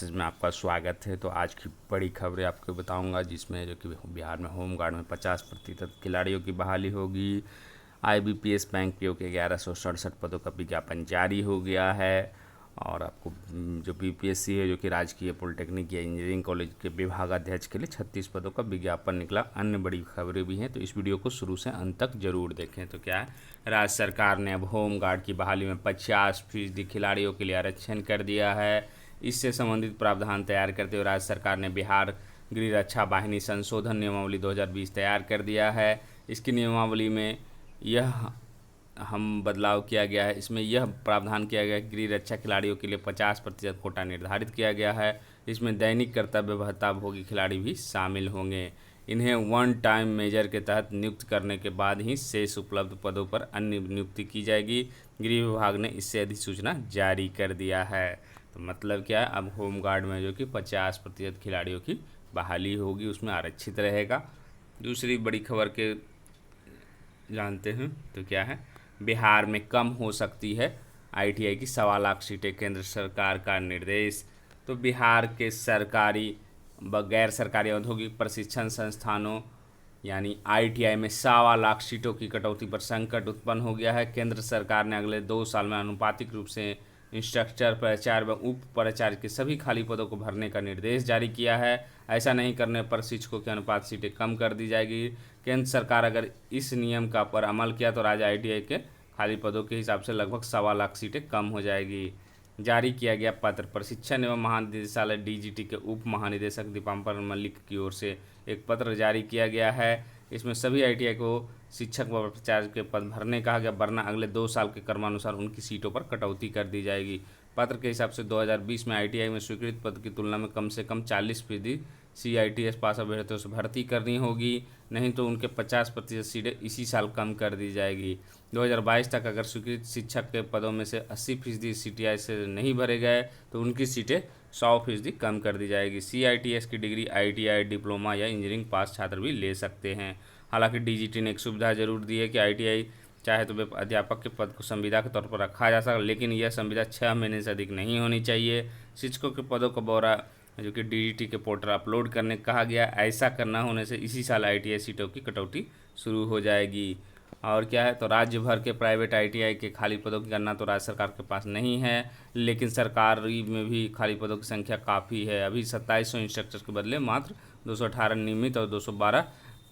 Classes में आपका स्वागत है। तो आज की बड़ी खबरें आपको बताऊंगा, जिसमें जो कि बिहार में होमगार्ड में 50% खिलाड़ियों की बहाली होगी। आईबीपीएस बैंक पीओ के 1167 पदों का विज्ञापन जारी हो गया है। और आपको जो बीपीएससी है, जो कि राजकीय पॉलिटेक्निक या इंजीनियरिंग कॉलेज के विभागाध्यक्ष के लिए 36 पदों का विज्ञापन निकला। अन्य बड़ी खबरें भी हैं, तो इस वीडियो को शुरू से अंत तक जरूर देखें। तो क्या है, राज्य सरकार ने अब होमगार्ड की बहाली में 50% खिलाड़ियों के लिए आरक्षण कर दिया है। इससे संबंधित प्रावधान तैयार करते हुए राज्य सरकार ने बिहार गृह रक्षा वाहिनी संशोधन नियमावली 2020 तैयार कर दिया है। इसकी नियमावली में यह हम बदलाव किया गया है। इसमें यह प्रावधान किया गया है कि गृह रक्षा खिलाड़ियों के लिए 50% कोटा निर्धारित किया गया है। इसमें दैनिक कर्तव्य भत्ताभोगी खिलाड़ी भी शामिल होंगे। इन्हें वन टाइम मेजर के तहत नियुक्त करने के बाद ही शेष उपलब्ध पदों पर अन्य नियुक्ति की जाएगी। गृह विभाग ने इससे अधिसूचना जारी कर दिया है। तो मतलब क्या है, अब होमगार्ड में जो कि 50% खिलाड़ियों की बहाली होगी, उसमें आरक्षित रहेगा। दूसरी बड़ी खबर के जानते हैं तो क्या है, बिहार में कम हो सकती है आईटीआई की 1.25 लाख सीटें, केंद्र सरकार का निर्देश। तो बिहार के सरकारी व गैर सरकारी औद्योगिक प्रशिक्षण संस्थानों यानी आईटीआई में 1.25 लाख सीटों की कटौती पर संकट उत्पन्न हो गया है। केंद्र सरकार ने अगले 2 साल में आनुपातिक रूप से इंस्ट्रक्टर, प्राचार्य व उप प्राचार्य के सभी खाली पदों को भरने का निर्देश जारी किया है। ऐसा नहीं करने पर शिक्षकों के अनुपात सीटें कम कर दी जाएगी। केंद्र सरकार अगर इस नियम का पर अमल किया तो राज्य आईटीआई के खाली पदों के हिसाब से लगभग 1.25 लाख सीटें कम हो जाएगी। जारी किया गया पत्र, प्रशिक्षण एवं महानिदेशालय डीजीटी के उप महानिदेशक दीपांकर मलिक की ओर से एक पत्र जारी किया गया है। इसमें सभी आईटीआई को शिक्षक व प्राचार्य के पद भरने कहा गया, वरना अगले 2 साल के क्रमानुसार उनकी सीटों पर कटौती कर दी जाएगी। पत्र के हिसाब से 2020 में आईटीआई में स्वीकृत पद की तुलना में कम से कम 40% सीआईटीएस पास अभ्यर्थियों से भर्ती करनी होगी, नहीं तो उनके 50% सीटें इसी साल कम कर दी जाएगी। 2022 तक अगर स्वीकृत शिक्षक के पदों में से 80% सीटीआई से नहीं भरे गए तो उनकी सीटें 100% कम कर दी जाएगी। सीआईटीएस की डिग्री आईटीआई, डिप्लोमा या इंजीनियरिंग पास छात्र भी ले सकते हैं। हालांकि डीजीटी ने एक सुविधा जरूर दी है कि आईटीआई चाहे तो वे अध्यापक के पद को संविदा के तौर पर रखा जा सकता, लेकिन यह संविदा 6 महीने से अधिक नहीं होनी चाहिए। शिक्षकों के पदों का ब्यौरा जो कि डीजीटी के पोर्टल अपलोड करने कहा गया। ऐसा करना होने से इसी साल आईटीआई सीटों की कटौती शुरू हो जाएगी। और क्या है, तो राज्य भर के प्राइवेट आईटीआई के खाली पदों की गणना तो राज्य सरकार के पास नहीं है, लेकिन सरकारी में भी खाली पदों की संख्या काफ़ी है। अभी 2700 इंस्ट्रक्टर के बदले मात्र 218 नियमित और 212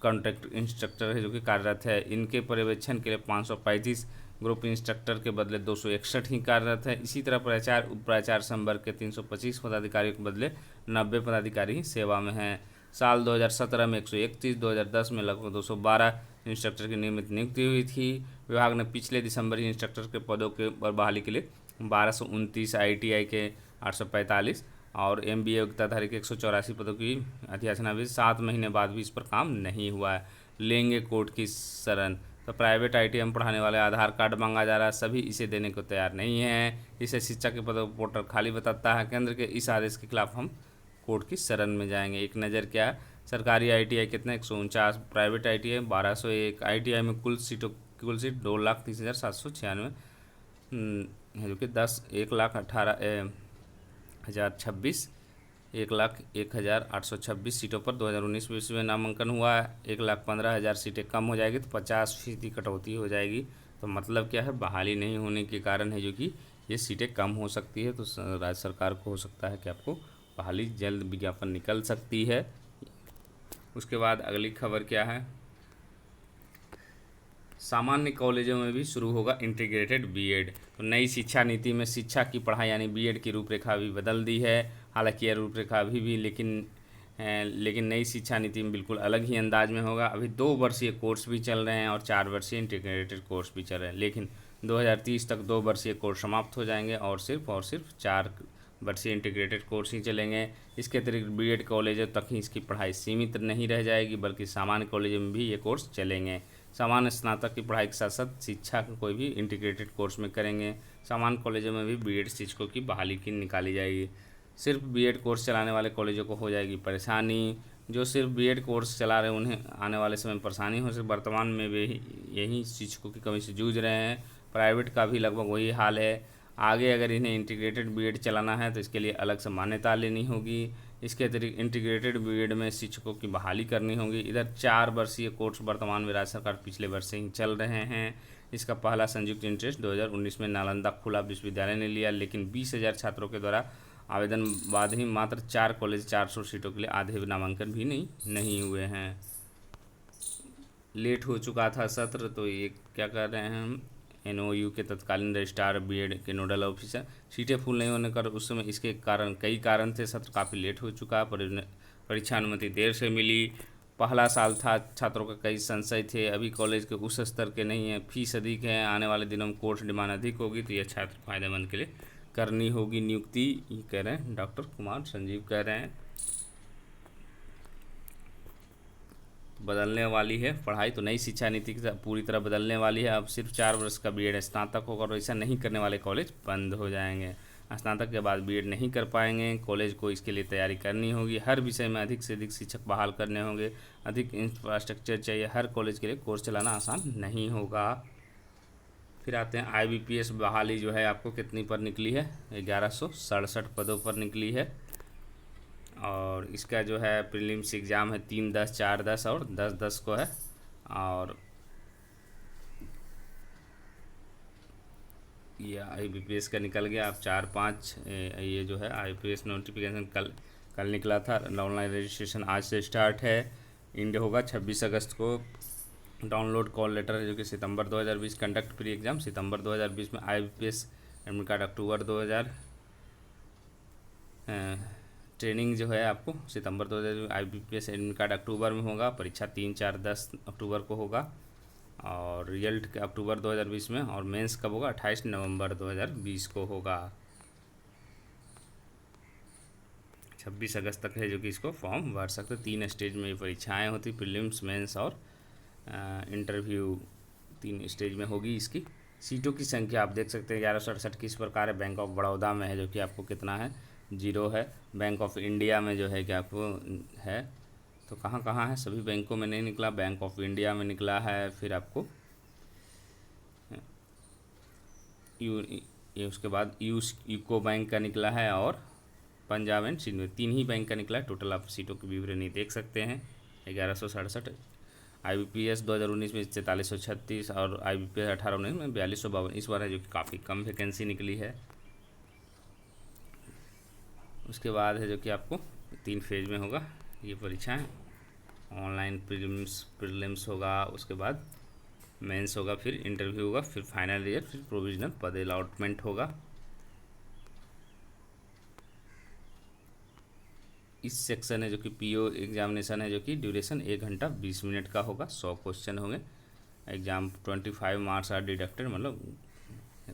कॉन्ट्रैक्ट इंस्ट्रक्टर है जो कि कार्यरत है। इनके पर्यवेक्षण के लिए 535 ग्रुप इंस्ट्रक्टर के बदले 261 ही कार्यरत है। इसी तरह प्राचार्य, उप प्राचार्य संवर्ग के 325 पदाधिकारियों के बदले 90 पदाधिकारी ही सेवा में हैं। साल 2017 में 131, 2010 में लगभग 212 इंस्ट्रक्टर की नियमित नियुक्ति हुई थी। विभाग ने पिछले दिसंबर ही इंस्ट्रक्टर के पदों के बहाली के लिए 1229, आईटीआई के 845 और एमबीए योग्यताधारी के 184 पदों की अधियाचना भी 7 महीने बाद भी इस पर काम नहीं हुआ है। लेंगे कोर्ट की शरण। तो प्राइवेट आईटीआई में पढ़ाने वाले आधार कार्ड मांगा जा रहा है, सभी इसे देने को तैयार नहीं है। इसे शिक्षक के पदों का पोर्टल खाली बताता है। केंद्र के इस आदेश के खिलाफ हम कोर्ट की शरण में जाएंगे। एक नज़र क्या है, सरकारी आईटीआई कितने 149, प्राइवेट आईटीआई 1201। आईटीआई में कुल सीट 2,30,796 है, जो कि 1,18,026 1,01,826 सीटों पर 2019-20 में नामांकन हुआ है। 1,15,000 सीटें कम हो जाएगी तो 50% कटौती हो जाएगी। तो मतलब क्या है, बहाली नहीं होने के कारण है जो कि ये सीटें कम हो सकती है। तो राज्य सरकार को हो सकता है कि आपको बहाली जल्द विज्ञापन निकल सकती है। उसके बाद अगली खबर क्या है, सामान्य कॉलेजों में भी शुरू होगा इंटीग्रेटेड बीएड। तो नई शिक्षा नीति में शिक्षा की पढ़ाई यानी बीएड की रूपरेखा भी बदल दी है। हालांकि यह रूपरेखा अभी भी लेकिन नई शिक्षा नीति में बिल्कुल अलग ही अंदाज में होगा। अभी 2 वर्षीय कोर्स भी चल रहे हैं और 4 वर्षीय इंटीग्रेटेड कोर्स भी चल रहे हैं, लेकिन 2030 तक 2 वर्षीय कोर्स समाप्त हो जाएंगे और सिर्फ 4 वर्षीय इंटीग्रेटेड कोर्स ही चलेंगे। इसके अतिरिक्त बीएड कॉलेजों तक ही इसकी पढ़ाई सीमित नहीं रह जाएगी, बल्कि सामान्य कॉलेजों में भी ये कोर्स चलेंगे। सामान्य स्नातक की पढ़ाई के साथ साथ शिक्षा कोई भी इंटीग्रेटेड कोर्स में करेंगे। सामान्य कॉलेजों में भी बीएड शिक्षकों की बहाली की निकाली जाएगी। सिर्फ बीएड कोर्स चलाने वाले कॉलेजों को हो जाएगी परेशानी। जो सिर्फ बीएड कोर्स चला रहे उन्हें आने वाले समय में परेशानी हो सकती। वर्तमान में वे यही शिक्षकों की कमी से जूझ रहे हैं। प्राइवेट का भी लगभग वही हाल है। आगे अगर इन्हें इंटीग्रेटेड बीएड चलाना है तो इसके लिए अलग से मान्यता लेनी होगी। इसके अतिरिक्त इंटीग्रेटेड बीएड में शिक्षकों की बहाली करनी होगी। इधर 4 वर्षीय कोर्स वर्तमान में राज्य सरकार पिछले वर्ष से ही चल रहे हैं। इसका पहला संयुक्त इंटरेस्ट 2019 में नालंदा खुला विश्वविद्यालय ने लिया, लेकिन 20,000 छात्रों के द्वारा आवेदन बाद ही मात्र 4 कॉलेज 400 सीटों के लिए आधे नामांकन भी नहीं हुए हैं। लेट हो चुका था सत्र, तो ये क्या कर रहे हैं हम, एनओयू के तत्कालीन रजिस्ट्रार बीएड के नोडल ऑफिसर, सीटें फुल नहीं होने कर उस समय इसके कारण कई कारण थे, सत्र काफ़ी लेट हो चुका, परीक्षा अनुमति देर से मिली, पहला साल था, छात्रों का कई संशय थे, अभी कॉलेज के उस स्तर के नहीं है, फीस अधिक है, आने वाले दिनों में कोर्स डिमांड अधिक होगी, तो यह छात्र फायदेमंद के लिए करनी होगी नियुक्ति, ये कह रहे हैं डॉक्टर कुमार संजीव कह रहे हैं। बदलने वाली है पढ़ाई, तो नई शिक्षा नीति की पूरी तरह बदलने वाली है। अब सिर्फ 4 वर्ष का बीएड स्नातक होगा और ऐसा नहीं करने वाले कॉलेज बंद हो जाएंगे। स्नातक के बाद बीएड नहीं कर पाएंगे, कॉलेज को इसके लिए तैयारी करनी होगी। हर विषय में अधिक से अधिक शिक्षक बहाल करने होंगे, अधिक इंफ्रास्ट्रक्चर चाहिए, हर कॉलेज के लिए कोर्स चलाना आसान नहीं होगा। फिर आते हैं IBPS बहाली जो है आपको कितनी पर निकली है, 1167 पदों पर निकली है। और इसका जो है प्रीलिम्स एग्ज़ाम है 3-10, 4-10 और 10-10 को है। और ये IBPS का निकल गया। अब 4-5 ये जो है IBPS नोटिफिकेशन कल निकला था। ऑनलाइन रजिस्ट्रेशन आज से स्टार्ट है। इंड होगा 26 अगस्त को। डाउनलोड कॉल लेटर है जो कि सितंबर 2020, कंडक्ट प्री एग्ज़ाम सितंबर 2020 में, IBPS एडमिट कार्ड अक्टूबर 2000, ट्रेनिंग जो है आपको सितंबर 2000, IBPS एडमिट कार्ड अक्टूबर में होगा, परीक्षा 3, 4, 10 अक्टूबर को होगा और रिजल्ट अक्टूबर 2020 में, और मेंस कब होगा 28 नवंबर 2020 को होगा। 26 अगस्त तक है जो कि इसको फॉर्म भर सकते। 3 स्टेज में ये परीक्षाएँ होती, प्रीलिम्स, मेंस और इंटरव्यू 3 स्टेज में होगी इसकी। सीटों की संख्या आप देख सकते हैं 1167 किस प्रकार है। बैंक ऑफ बड़ौदा में है जो कि आपको कितना है, 0 है। बैंक ऑफ इंडिया में जो है कि आपको है, तो कहाँ कहाँ है, सभी बैंकों में नहीं निकला, बैंक ऑफ इंडिया में निकला है। फिर आपको ये उसके बाद यूको बैंक का निकला है और पंजाब एंड सिंध में 3 ही बैंक का निकला है। टोटल आप सीटों की विवरणी देख सकते हैं 1167। IBPS 2019 में 4336 और IBPS 18-19 में 4252 इस बार है जो कि काफ़ी कम वैकेंसी निकली है। उसके बाद है जो कि आपको 3 फेज में होगा ये परीक्षाएं। ऑनलाइन प्रीलिम्स होगा, उसके बाद मेंस होगा, फिर इंटरव्यू होगा, फिर फाइनल ईयर, फिर प्रोविजनल पद अलॉटमेंट होगा। इस सेक्शन है जो कि PO एग्जामिनेशन है जो कि ड्यूरेशन 1 घंटा 20 मिनट का होगा। 100 क्वेश्चन होंगे। एग्ज़ाम 25 मार्क्स आर डिडक्टेड, मतलब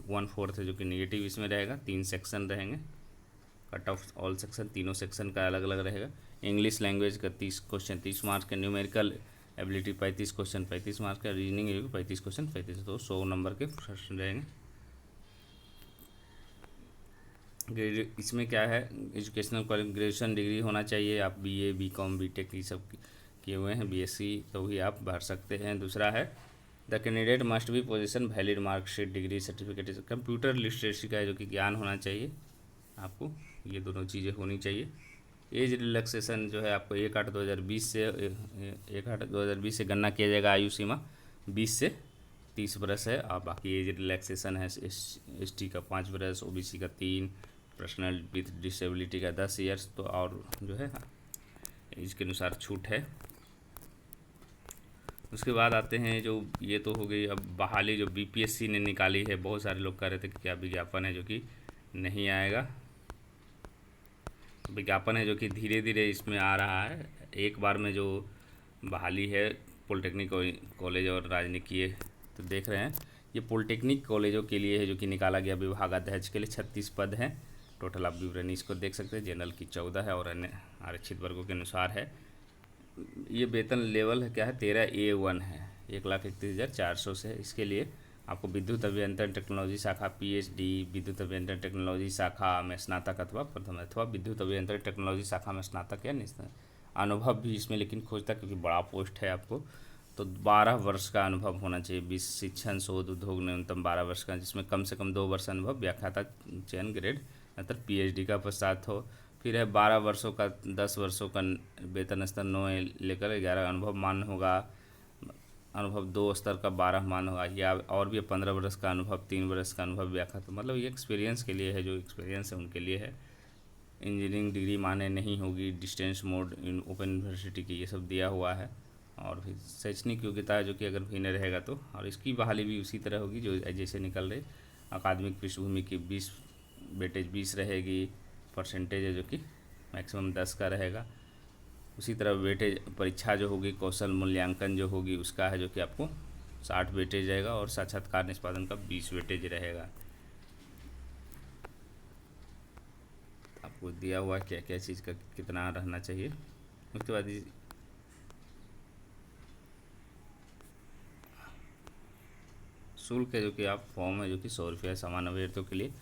1/4 है जो कि नेगेटिव इसमें रहेगा। 3 सेक्शन रहेंगे, कट ऑफ ऑल सेक्शन, तीनों सेक्शन का अलग अलग रहेगा। इंग्लिश लैंग्वेज का 30 क्वेश्चन 30 मार्क्स का, न्यूमेरिकल एबिलिटी 35 क्वेश्चन 35 मार्क्स का, रीजनिंग 35 क्वेश्चन 35, तो 100 नंबर के प्रश्न रहेंगे। इसमें क्या है, एजुकेशनल ग्रेजुएशन डिग्री होना चाहिए, आप BA BCom BTech ये सब किए हुए हैं, BSc तो भी आप भर सकते हैं। दूसरा है the candidate must be position valid marksheet degree certificate, computer literacy का है जो कि ज्ञान होना चाहिए आपको, ये दोनों चीज़ें होनी चाहिए। एज रिलैक्सेशन जो है आपको 1/8/2020 से गणना किया जाएगा। आयु सीमा 20 से 30 बरस है। और बाकी एज रिलैक्सेशन है ST का 5 बरस, OBC का 3, पर्सनल विथ डिसेबिलिटी का 10 ईयर्स, तो और जो है एज के अनुसार छूट है। उसके बाद आते हैं जो ये तो हो गई अब बहाली जो BPSC ने निकाली है। बहुत सारे लोग कह रहे थे कि क्या विज्ञापन है जो कि नहीं आएगा, विज्ञापन है जो कि धीरे धीरे इसमें आ रहा है। एक बार में जो बहाली है पॉलिटेक्निक कॉलेज और राजनीतिय, तो देख रहे हैं ये पॉलिटेक्निक कॉलेजों के लिए है जो कि निकाला गया। विभागाध्यक्ष के लिए 36 पद हैं टोटल, आप विवरणी इसको देख सकते हैं। जनरल की 14 है और अन्य आरक्षित वर्गों के अनुसार है। ये वेतन लेवल है क्या है, 13A1 है, 1,31,400 से। इसके लिए आपको विद्युत अभियंत्रण टेक्नोलॉजी शाखा PhD, विद्युत अभियंत्रण टेक्नोलॉजी शाखा में स्नातक अथवा प्रथम, अथवा विद्युत अभियंत्रण टेक्नोलॉजी शाखा में स्नातक या अनुभव भी इसमें लेकिन खोजता, क्योंकि बड़ा पोस्ट है आपको। तो 12 वर्ष का अनुभव होना चाहिए। शिक्षण शोध उद्योग न्यूनतम 12 वर्ष का, जिसमें कम से कम 2 वर्ष अनुभव, व्याख्याता चयन ग्रेड मतलब पीएचडी का पश्चात हो। फिर है 12 वर्षों का 10 वर्षों का वेतन स्तर 9 लेकर 11 अनुभव मान्य होगा। अनुभव 2 स्तर का 12 मान्य होगा, या और भी 15 वर्ष का अनुभव, 3 वर्ष का अनुभव व्याख्याता, मतलब ये एक्सपीरियंस के लिए है, जो एक्सपीरियंस है उनके लिए है। इंजीनियरिंग डिग्री मान्य नहीं होगी। डिस्टेंस मोड ओपन यूनिवर्सिटी की ये सब दिया हुआ है। और फिर शैक्षणिक योग्यता जो कि अगर भी नहीं रहेगा तो, और इसकी बहाली भी उसी तरह होगी जो जैसे निकल रही। अकादमिक पृष्ठभूमि की 20 वेटेज 20 रहेगी। परसेंटेज है जो कि मैक्सिमम 10 का रहेगा। उसी तरह वेटेज परीक्षा जो होगी, कौशल मूल्यांकन जो होगी उसका है जो कि आपको 60 वेटेज रहेगा, और साक्षात्कार निष्पादन का 20 वेटेज रहेगा। आपको दिया हुआ क्या क्या चीज़ का कितना रहना चाहिए। उसके बाद शुल्क है जो कि आप फॉर्म है जो कि 100 रुपया है सामान्य अभ्यर्थियों के लिए,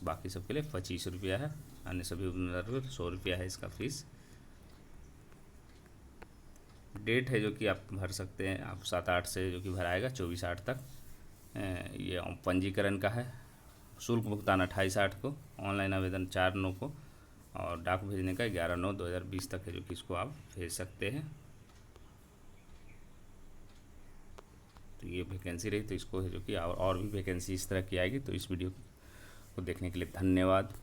बाकी सबके लिए 25 रुपया है। अन्य सभी उम्मीदवारों को 100 रुपया है इसका फीस। डेट है जो कि आप भर सकते हैं, आप 7/8 से जो कि भराएगा 24/8 तक। ये पंजीकरण का है। शुल्क भुगतान 28/8 को, ऑनलाइन आवेदन 4/9 को, और डाक भेजने का 11/9/2020 तक है जो कि इसको आप भेज सकते हैं। तो ये वैकेंसी रही, तो इसको है जो कि और भी वैकेंसी इस तरह की आएगी। तो इस वीडियो को देखने के लिए धन्यवाद।